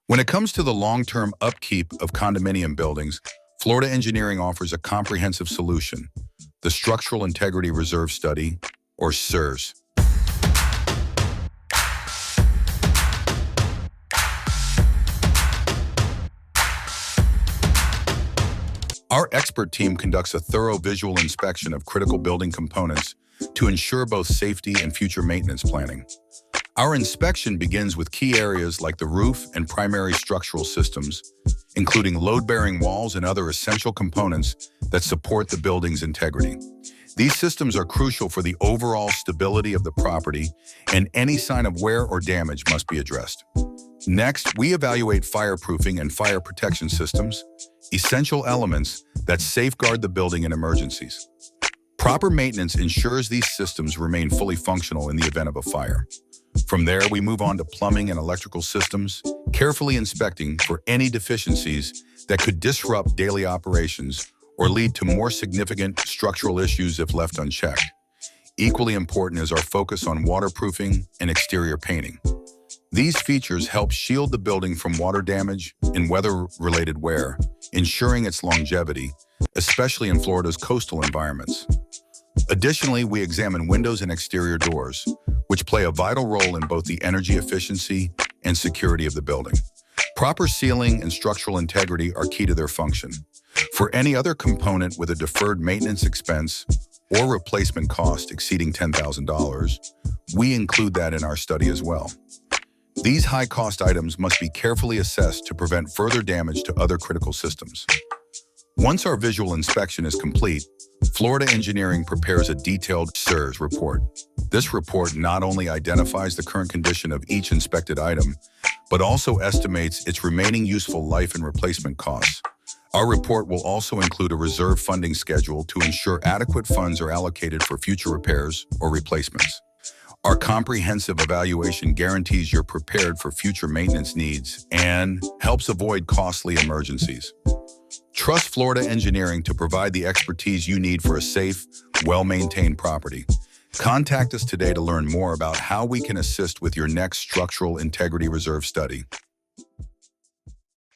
When it comes to the long-term upkeep of condominium buildings, Florida Engineering offers a comprehensive solution, the Structural Integrity Reserve Study, or SIRS. Our expert team conducts a thorough visual inspection of critical building components to ensure both safety and future maintenance planning. Our inspection begins with key areas like the roof and primary structural systems, including load-bearing walls and other essential components that support the building's integrity. These systems are crucial for the overall stability of the property, and any sign of wear or damage must be addressed. Next, we evaluate fireproofing and fire protection systems, essential elements that safeguard the building in emergencies. Proper maintenance ensures these systems remain fully functional in the event of a fire. From there, we move on to plumbing and electrical systems, carefully inspecting for any deficiencies that could disrupt daily operations or lead to more significant structural issues if left unchecked. Equally important is our focus on waterproofing and exterior painting. These features help shield the building from water damage and weather-related wear, ensuring its longevity, especially in Florida's coastal environments. Additionally, we examine windows and exterior doors, which play a vital role in both the energy efficiency and security of the building. Proper sealing and structural integrity are key to their function. For any other component with a deferred maintenance expense or replacement cost exceeding $10,000, we include that in our study as well. These high-cost items must be carefully assessed to prevent further damage to other critical systems. Once our visual inspection is complete, Florida Engineering prepares a detailed SIRS report. This report not only identifies the current condition of each inspected item, but also estimates its remaining useful life and replacement costs. Our report will also include a reserve funding schedule to ensure adequate funds are allocated for future repairs or replacements. Our comprehensive evaluation guarantees you're prepared for future maintenance needs and helps avoid costly emergencies. Trust Florida Engineering to provide the expertise you need for a safe, well-maintained property. Contact us today to learn more about how we can assist with your next structural integrity reserve study.